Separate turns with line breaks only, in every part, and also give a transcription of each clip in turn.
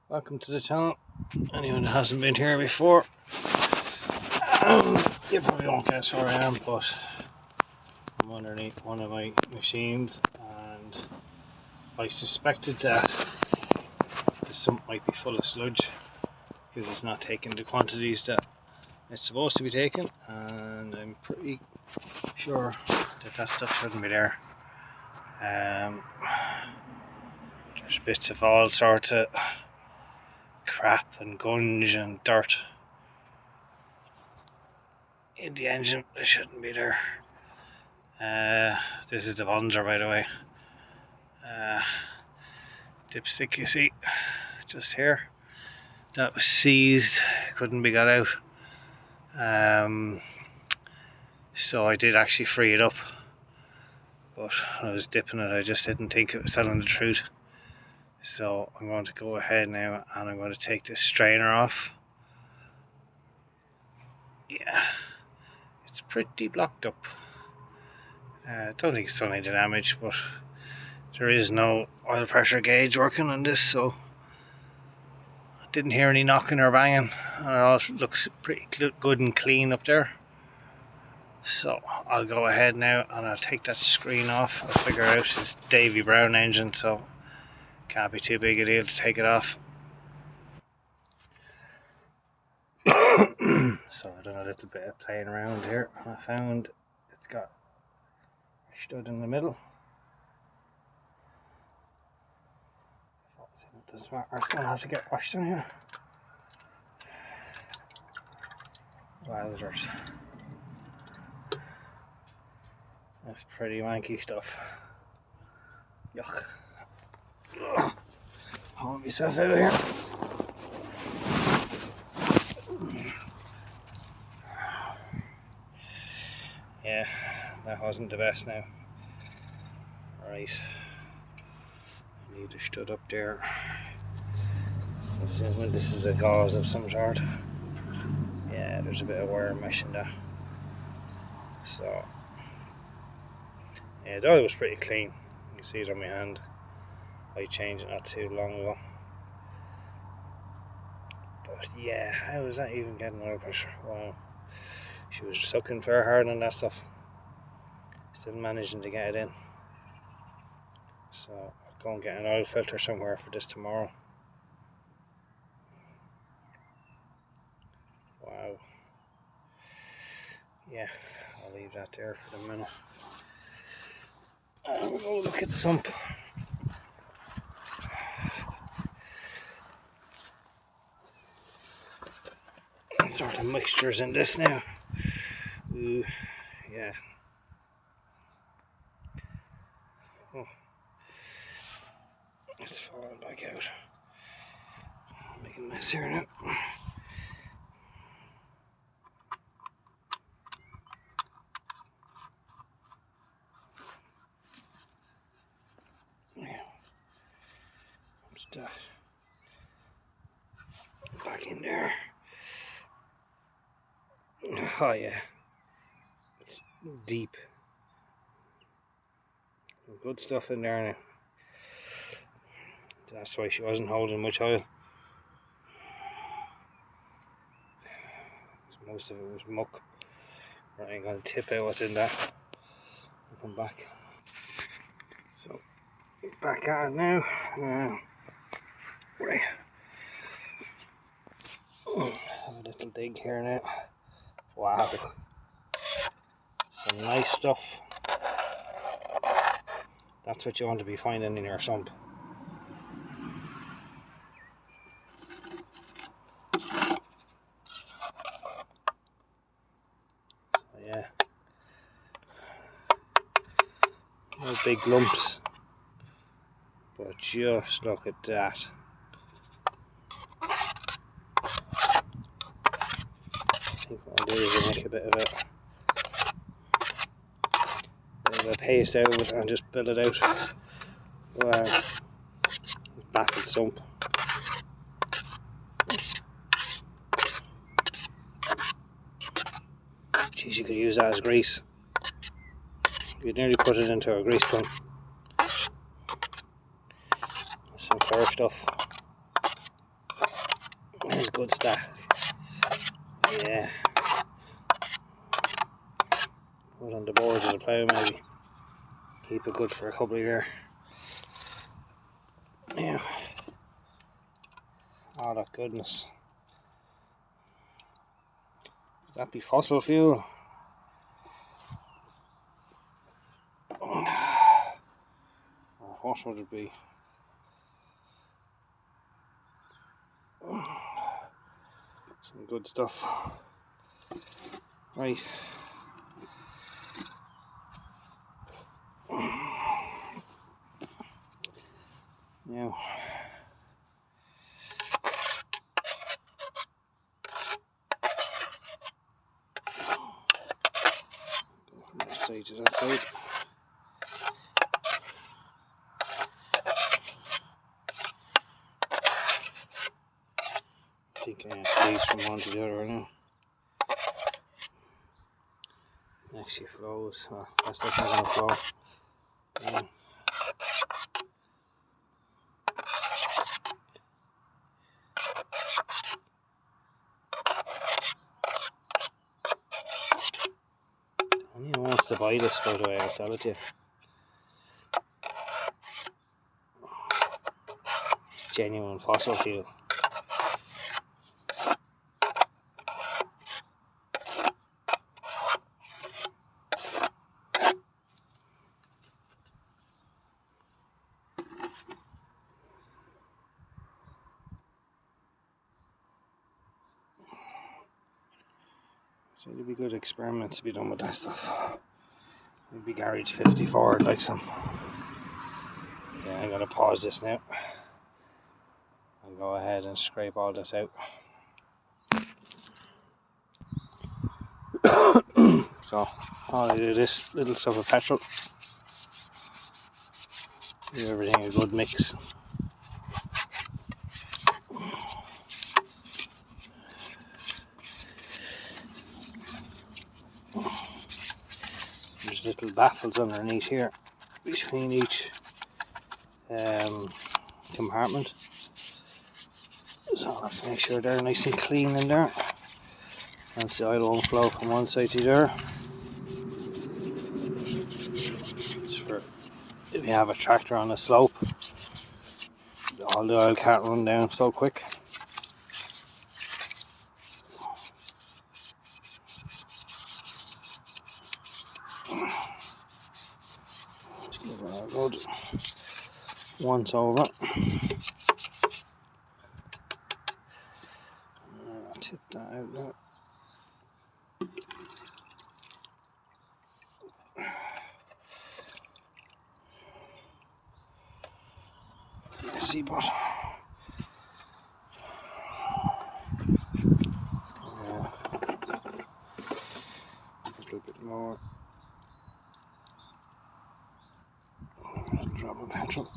Welcome to the channel. Anyone that hasn't been here before, you probably won't guess where I am, but I'm underneath one of my machines and I suspected that the sump might be full of sludge because it's not taking the quantities that it's supposed to be taking, and I'm pretty sure that stuff shouldn't be there. There's bits of all sorts of crap and gunge and dirt in the engine that shouldn't be there. This is the bonser, by the way. Dipstick you see just here, that was seized, couldn't be got out. So I did actually free it up, but when I was dipping it I just didn't think it was telling the truth. So I'm going to go ahead now and I'm going to take this strainer off. Yeah, it's pretty blocked up. I don't think it's done any damage, but there is no oil pressure gauge working on this, so I didn't hear any knocking or banging, and it all looks pretty good and clean up there. So I'll go ahead now and I'll take that screen off. I'll figure out it's Davy Brown engine, so can't be too big a deal to take it off. So I've done a little bit of playing around here and I found it's got a stud in the middle. The smarter's going to have to get washed in here. Wowzers. That's pretty wanky stuff. Yuck. Haul myself out of here. Yeah, that wasn't the best now. Right. I need a stud up there. Assuming this is a gauze of some sort. Yeah, there's a bit of wire mesh in there. So, yeah, the oil was pretty clean. You can see it on my hand. I changed it not too long ago. But yeah, how was that even getting oil pressure? Wow. She was sucking fair hard on that stuff. Still managing to get it in. So I'll go and get an oil filter somewhere for this tomorrow. Wow. Yeah, I'll leave that there for the minute. And we'll go look at the sump. Sort of mixtures in this now. Ooh, yeah. Oh, it's falling back out. Make a mess here now. Yeah. What's that? Back in there. Oh yeah, it's deep. Good stuff in there now. That's why she wasn't holding much oil. Most of it was muck. Right, I'm going to tip out what's in that and come back. So, back at it now. Right. Have a little dig here now. Wow. Some nice stuff. That's what you want to be finding in your sump. So yeah. No big lumps. But just look at that. I think what I'll do is make a bit of a paste out of it and just build it out. Wow. Baffled sump. Geez, you could use that as grease. You'd nearly put it into a grease gun. Some clear stuff. good stat. Yeah. Put on the boards of the plough maybe. Keep it good for a couple of years. Yeah. Oh, that goodness. Would that be fossil fuel? Or what would it be? Some good stuff. Right. Now. Go from that side to that side. I think I have leaves from one to the other now. Actually flows. Oh, that's definitely going to flow. Yeah. Anyone wants to buy this, by the way, I'll sell it to you. Genuine fossil fuel. So there'll be good experiments to be done with that stuff. Maybe garage 54 like some. Yeah, I'm gonna pause this now and go ahead and scrape all this out. So all I do this little stuff of petrol. Give everything a good mix. There's little baffles underneath here between each compartment, so I have to make sure they're nice and clean in there, and the oil won't flow from one side to the other. It's for if you have a tractor on a slope, all the oil can't run down so quick. Just give it a good once over. I'll tip that out now. See, but yeah, a little bit more. Drop of petrol.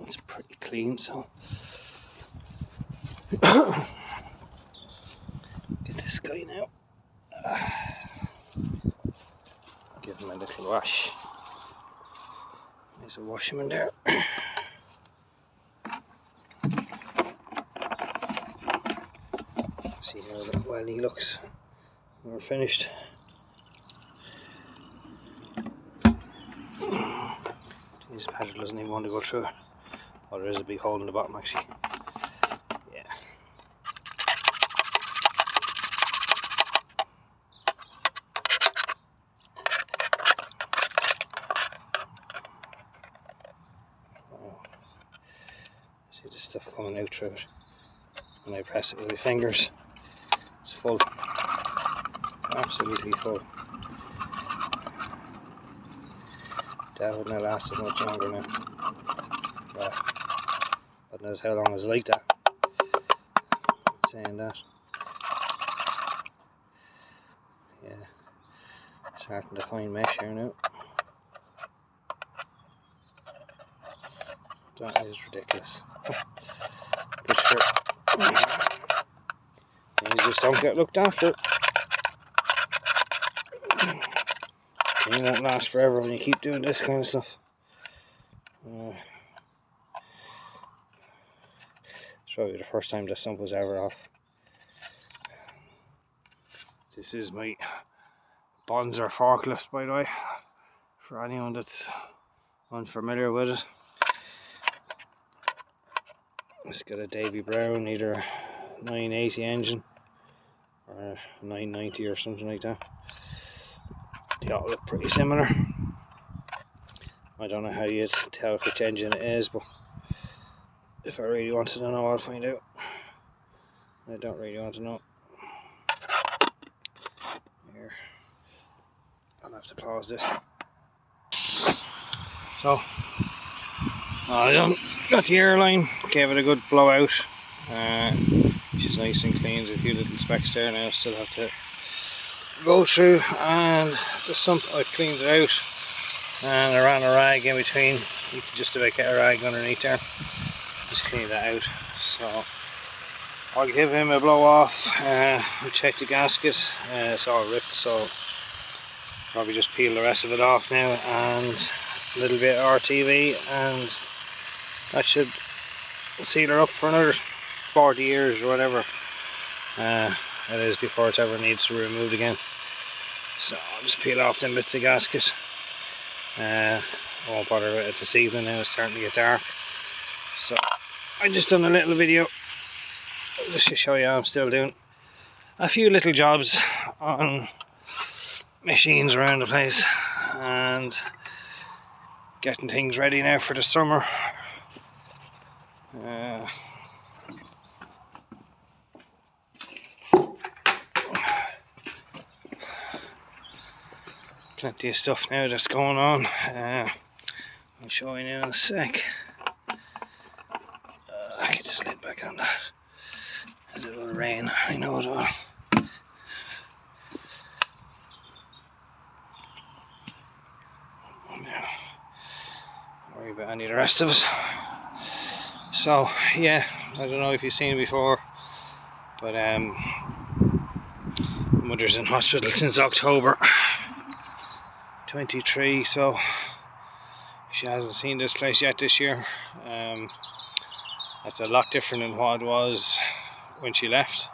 It's pretty clean, so get this guy now. Give him a little wash. There's a wash him in there. well he looks when we're finished. This paddle doesn't even want to go through it. Oh, there is a big hole in the bottom actually. Yeah. Oh. See the stuff coming out through it. When I press it with my fingers, it's full. Absolutely full. That wouldn't have lasted much longer now. Well, God knows how long it's like that. I'm saying that. Yeah. Starting to find mesh here now. That is ridiculous. But sure. Things just don't get looked after. It won't last forever when you keep doing this kind of stuff. It's probably the first time the sump was ever off. This is my bonser forklift, by the way, for anyone that's unfamiliar with it. It's got a Davy Brown, either a 980 engine or a 990 or something like that. They all look pretty similar. I don't know how you'd tell which engine it is, but if I really wanted to know, I'll find out. I don't really want to know. Here, I'll have to pause this. So, I got the airline, gave it a good blowout. She's nice and clean. There's a few little specks there now, still have to go through. And the sump, I cleaned it out, and I ran a rag in between. You can just about get a rag underneath there. Just clean that out. So I'll give him a blow off. We'll check the gasket. It's all ripped, so probably just peel the rest of it off now, and a little bit of RTV, and that should seal her up for another 40 years or whatever it is before it ever needs to be removed again. So I'll just peel off them bits of gasket. I won't bother with it this evening now, it's starting to get dark. So I just done a little video just to show you I'm still doing a few little jobs on machines around the place and getting things ready now for the summer. Plenty of stuff now that's going on. I'll show you now in a sec. I get this lid back on that. It will rain, I know it will. Don't worry about any of the rest of it. So yeah, I don't know if you've seen it before, but mother's in hospital since October 23, so she hasn't seen this place yet this year. That's a lot different than what it was when she left.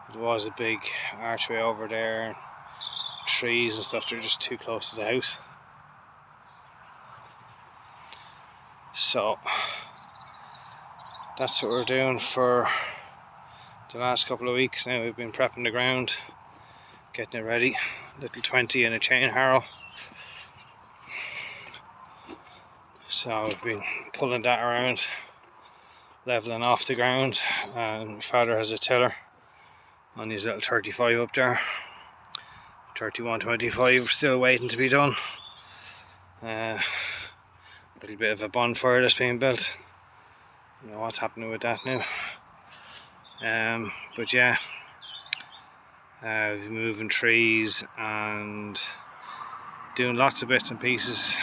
It was a big archway over there, trees and stuff, they're just too close to the house. So that's what we're doing for the last couple of weeks now. We've been prepping the ground, getting it ready. Little 20 and a chain harrow. So we've been pulling that around, leveling off the ground, and my father has a tiller on his little 35 up there. 3125 still waiting to be done. A little bit of a bonfire that's being built. I don't know what's happening with that now. But yeah, we're moving trees and doing lots of bits and pieces.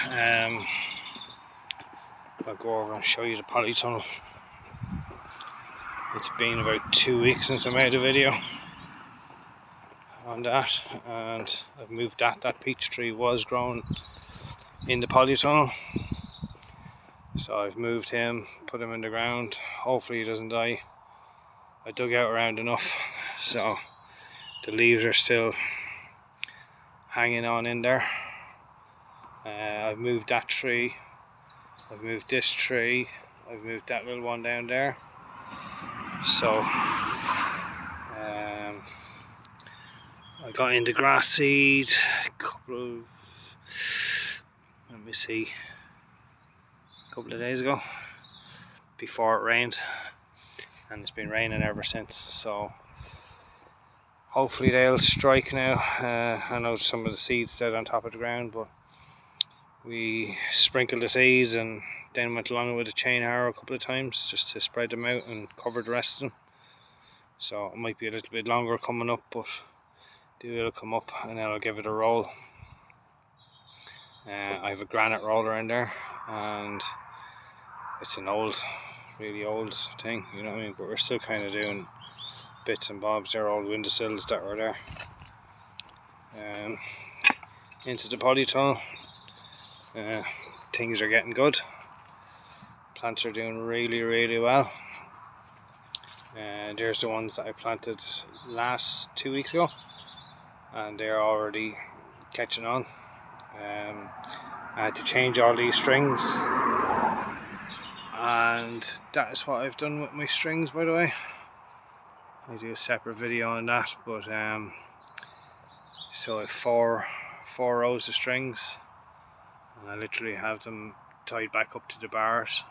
I'll go over and show you the polytunnel. It's been about 2 weeks since I made a video on that, and I've moved that. That peach tree was grown in the polytunnel, so I've moved him, put him in the ground. Hopefully he doesn't die. I dug out around enough, so the leaves are still hanging on in there. I've moved that tree, I've moved this tree, I've moved that little one down there. So I got into grass seed a couple of days ago, before it rained, and it's been raining ever since, so hopefully they'll strike now. I know some of the seeds dead on top of the ground, but we sprinkled the seeds and then went along with a chain harrow a couple of times just to spread them out and cover the rest of them. So it might be a little bit longer coming up, but they will come up, and then I'll give it a roll. I have a granite roller in there, and it's an old, really old thing, you know what I mean, but we're still kind of doing bits and bobs. They're old windowsills that were there. Into the polytunnel. Things are getting good. Plants are doing really well. There's the ones that I planted last 2 weeks ago, and they're already catching on. I had to change all these strings, and that is what I've done with my strings, by the way. I do a separate video on that, but so I have four rows of strings, and I literally have them tied back up to the bars,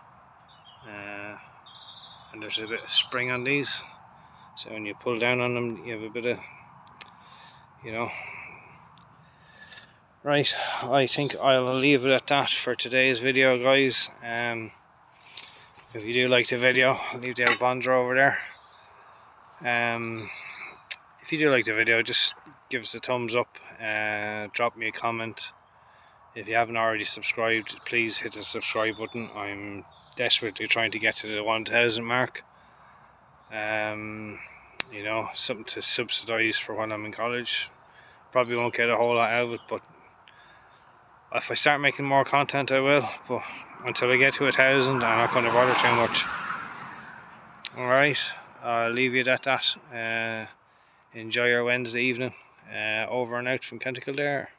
and there's a bit of spring on these, so when you pull down on them you have a bit of, you know. Right, I think I'll leave it at that for today's video, guys. If you do like the video, leave the bonser over there. If you do like the video, just give us a thumbs up, drop me a comment. If you haven't already subscribed, please hit the subscribe button. I'm desperately trying to get to the 1000 mark. You know, something to subsidize for when I'm in college. Probably won't get a whole lot out of it, but if I start making more content I will, but until I get to 1000 I'm not going to bother too much. Alright, I'll leave you at that. Enjoy your Wednesday evening. Over and out from County Kildare.